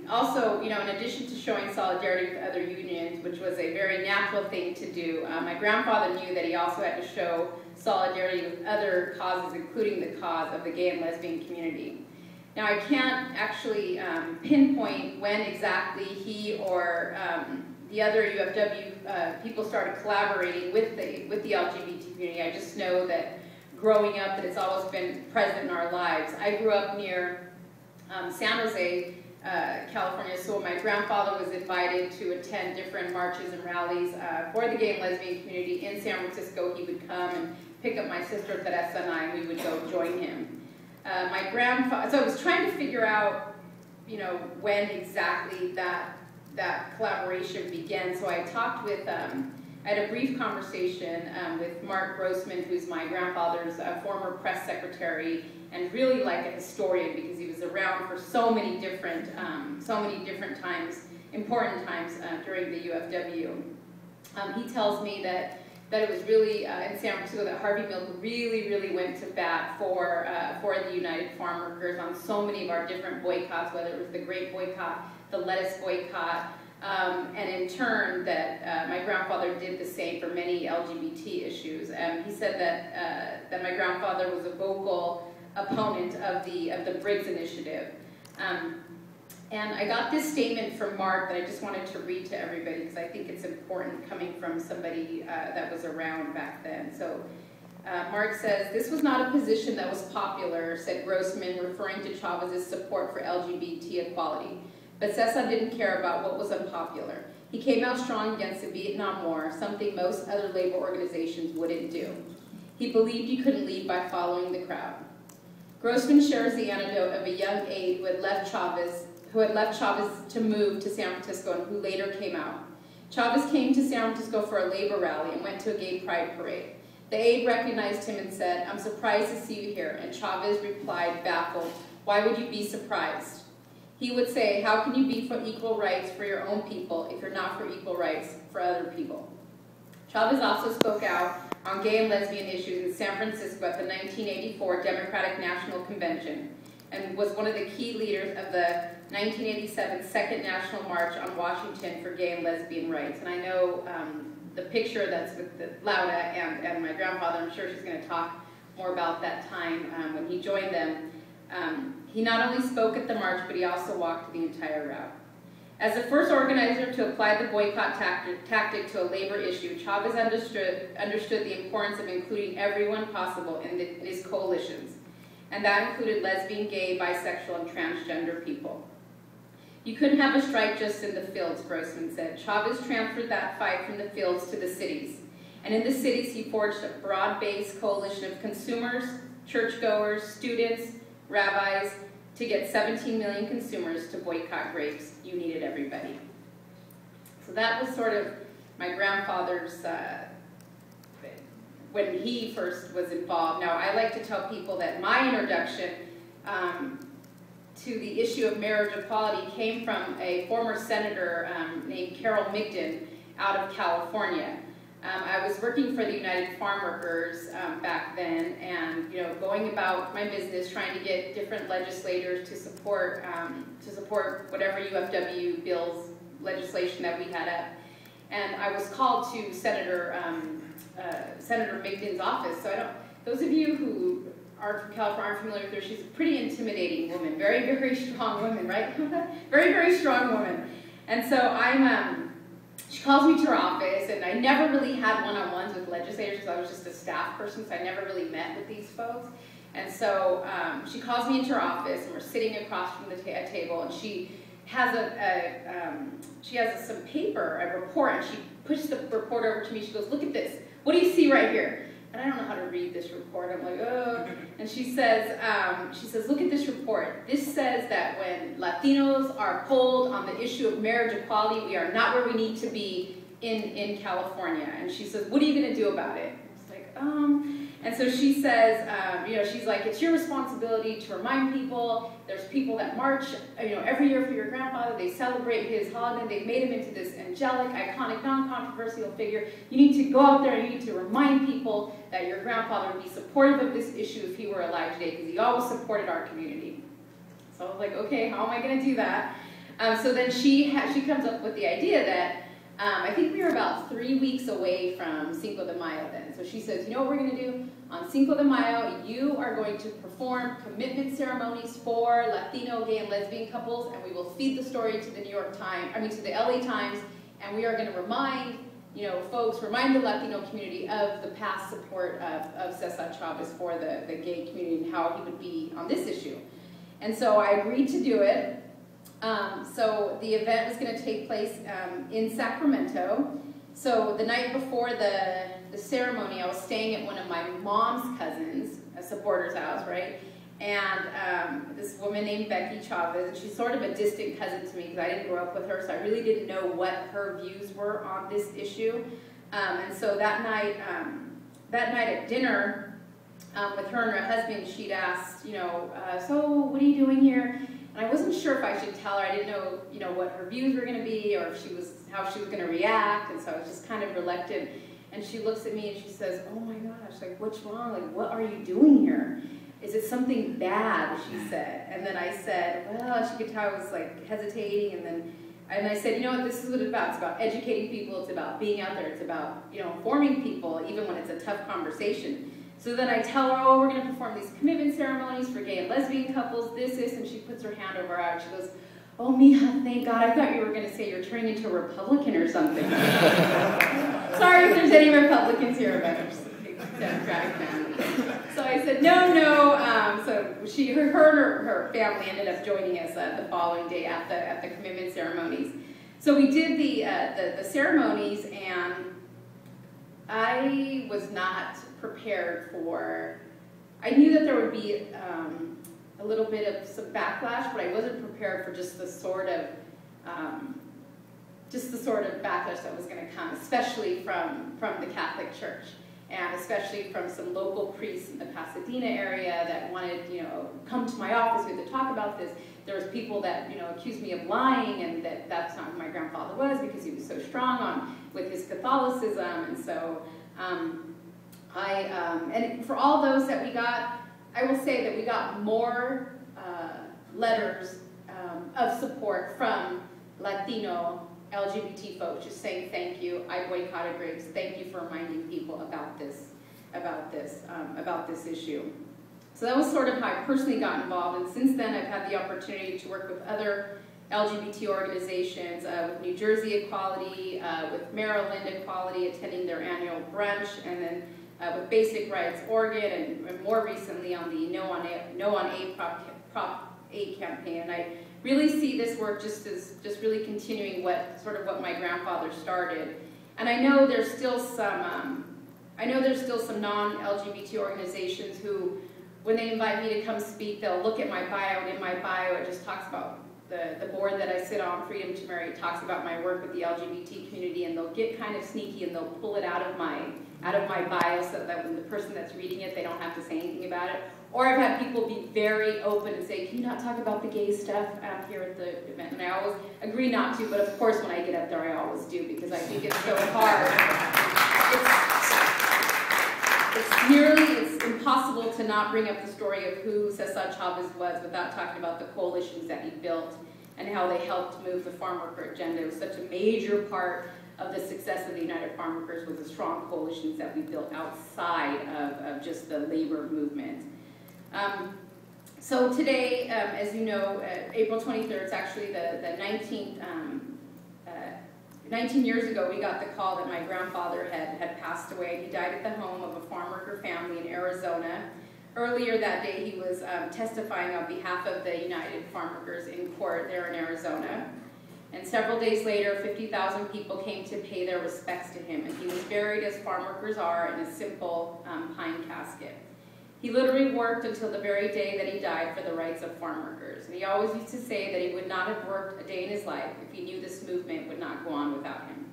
Also, you know, in addition to showing solidarity with other unions, which was a very natural thing to do, my grandfather knew that he also had to show solidarity with other causes, including the cause of the gay and lesbian community. Now, I can't actually pinpoint when exactly he or the other UFW people started collaborating with the LGBT community. I just know that growing up, that it's always been present in our lives. I grew up near San Jose, California, so my grandfather was invited to attend different marches and rallies for the gay and lesbian community in San Francisco. He would come and pick up my sister Teresa and I, and we would go join him. My grandfather, so I was trying to figure out, you know, when exactly that collaboration began. So I talked with, I had a brief conversation with Mark Grossman, who's my grandfather's former press secretary, and really like a historian because he was around for so many different times, important times during the UFW. He tells me that it was really in San Francisco that Harvey Milk really went to bat for the United Farm Workers on so many of our different boycotts, whether it was the grape boycott, the lettuce boycott, and in turn that my grandfather did the same for many LGBT issues. He said that my grandfather was a vocal opponent of the Briggs Initiative. And I got this statement from Mark that I just wanted to read to everybody because I think it's important coming from somebody that was around back then. So Mark says, "This was not a position that was popular," said Grossman, referring to Chavez's support for LGBT equality. But César didn't care about what was unpopular. He came out strong against the Vietnam War, something most other labor organizations wouldn't do. He believed you couldn't lead by following the crowd. Grossman shares the anecdote of a young aide who had left Chavez to move to San Francisco and who later came out. Chavez came to San Francisco for a labor rally and went to a gay pride parade. The aide recognized him and said, "I'm surprised to see you here," and Chavez replied, baffled, "Why would you be surprised?" He would say, "How can you be for equal rights for your own people if you're not for equal rights for other people?" Chavez also spoke out on gay and lesbian issues in San Francisco at the 1984 Democratic National Convention and was one of the key leaders of the 1987 Second National March on Washington for gay and lesbian rights. And I know the picture that's with Lauda and my grandfather, I'm sure she's going to talk more about that time when he joined them. He not only spoke at the march, but he also walked the entire route. As the first organizer to apply the boycott tactic to a labor issue, Chavez understood the importance of including everyone possible in his coalitions, and that included lesbian, gay, bisexual, and transgender people. "You couldn't have a strike just in the fields," Grossman said. Chavez transferred that fight from the fields to the cities, and in the cities he forged a broad-based coalition of consumers, churchgoers, students, rabbis, to get 17 million consumers to boycott grapes. You needed everybody. So that was sort of my grandfather's, when he first was involved. Now, I like to tell people that my introduction to the issue of marriage equality came from a former senator named Carol Migden out of California. I was working for the United Farm Workers back then, and going about my business, trying to get different legislators to support whatever UFW bills legislation that we had up. And I was called to Senator Migden's office. So those of you who are from California aren't familiar with her. She's a pretty intimidating woman, very strong woman, right? very strong woman. And so she calls me to her office, and I never really had one-on-ones with legislators because I was just a staff person, so I never really met with these folks. And so she calls me into her office, and we're sitting across from the table, and she has some paper, a report, and she pushes the report over to me. She goes, "Look at this. What do you see right here?" And I don't know how to read this report. I'm like, oh. And she says, "Look at this report. This says that when Latinos are polled on the issue of marriage equality, we are not where we need to be in California." And she says, "What are you going to do about it?" It's like, And so she says, she's like, "It's your responsibility to remind people. There's people that march, every year for your grandfather. They celebrate his holiday. They've made him into this angelic, iconic, non-controversial figure. You need to go out there and you need to remind people that your grandfather would be supportive of this issue if he were alive today, because he always supported our community." So I was like, okay, how am I going to do that? So then she comes up with the idea that, I think we were about 3 weeks away from Cinco de Mayo then. So she says, you know what we're going to do? On Cinco de Mayo, you are going to perform commitment ceremonies for Latino, gay, and lesbian couples, and we will feed the story to the to the LA Times, and we are going to remind, remind the Latino community of the past support of César Chávez for the gay community and how he would be on this issue. And so I agreed to do it. So the event was going to take place in Sacramento. So the night before the ceremony, I was staying at one of my mom's cousins, a supporter's house, right? And this woman named Becky Chavez, and she's sort of a distant cousin to me because I didn't grow up with her, so I really didn't know what her views were on this issue. And so that night at dinner with her and her husband, she'd asked, so what are you doing here? And I wasn't sure if I should tell her. I didn't know, what her views were going to be or how she was going to react, and so I was just kind of reluctant. And she looks at me and she says, oh my gosh, like, what's wrong? Like, what are you doing here? Is it something bad, she said. And then I said, well, she could tell I was like hesitating, and I said, you know what, this is what it's about. It's about educating people, it's about being out there, it's about, informing people, even when it's a tough conversation. So then I tell her, oh, we're going to perform these commitment ceremonies for gay and lesbian couples, this, and she puts her hand over our eye. She goes, oh, mija, thank God. I thought you were going to say you're turning into a Republican or something. Sorry if there's any Republicans here, but I'm just a big Democratic fan. So I said, no. So her family ended up joining us the following day at the commitment ceremonies. So we did the ceremonies, and I was not prepared for, I knew that there would be a little bit of some backlash, but I wasn't prepared for just the sort of backlash that was going to come, especially from the Catholic Church, and especially from some local priests in the Pasadena area that wanted, come to my office, we had to talk about this. There was people that, accused me of lying, and that's not who my grandfather was because he was so strong with his Catholicism, and so and for all those that we got, I will say that we got more letters of support from Latino LGBT folks just saying thank you, I boycotted grapes, thank you for reminding people about this issue. So that was sort of how I personally got involved, and since then I've had the opportunity to work with other LGBT organizations, with New Jersey Equality, with Maryland Equality, attending their annual brunch, and then with Basic Rights Oregon, and more recently on the No on A Prop 8 campaign. And I really see this work just really continuing what my grandfather started. And I know there's still some non-LGBT organizations who, when they invite me to come speak, they'll look at my bio, and in my bio it just talks about the board that I sit on, Freedom to Marry. It talks about my work with the LGBT community, and they'll get kind of sneaky and they'll pull it out of my bio so that when the person that's reading it, they don't have to say anything about it. Or I've had people be very open and say, can you not talk about the gay stuff here at the event? And I always agree not to, but of course when I get up there I always do, because I think it's so hard. It's impossible to not bring up the story of who César Chávez was without talking about the coalitions that he built and how they helped move the farm worker agenda. It was such a major part of the success of the United Farm Workers was the strong coalitions that we built outside of just the labor movement. So today, as you know, April 23rd, it's actually the 19th, 19 years ago, we got the call that my grandfather had passed away. He died at the home of a farm worker family in Arizona. Earlier that day, he was testifying on behalf of the United Farm Workers in court there in Arizona. And several days later, 50,000 people came to pay their respects to him. And he was buried, as farm workers are, in a simple pine casket. He literally worked until the very day that he died for the rights of farm workers. And he always used to say that he would not have worked a day in his life if he knew this movement would not go on without him.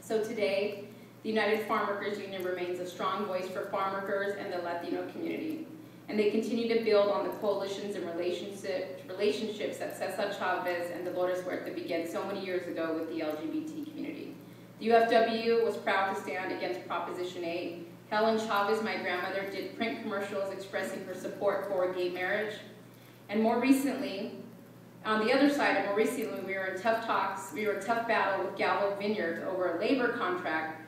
So today, the United Farm Workers Union remains a strong voice for farm workers and the Latino community. And they continue to build on the coalitions and relationships that César Chávez and Dolores Huerta began so many years ago with the LGBT community. The UFW was proud to stand against Proposition 8. Helen Chavez, my grandmother, did print commercials expressing her support for gay marriage. And more recently, On the other side, more recently, we were in tough battle with Gallo Vineyards over a labor contract.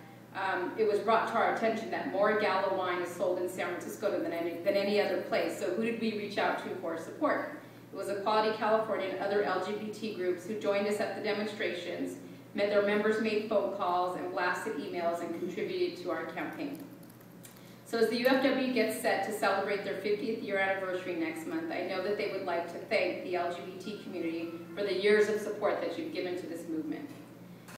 It was brought to our attention that more Gallo wine is sold in San Francisco than any other place. So who did we reach out to for support? It was Equality California and other LGBT groups who joined us at the demonstrations. Their members made phone calls and blasted emails and contributed to our campaign. So as the UFW gets set to celebrate their 50th year anniversary next month, I know that they would like to thank the LGBT community for the years of support that you've given to this movement.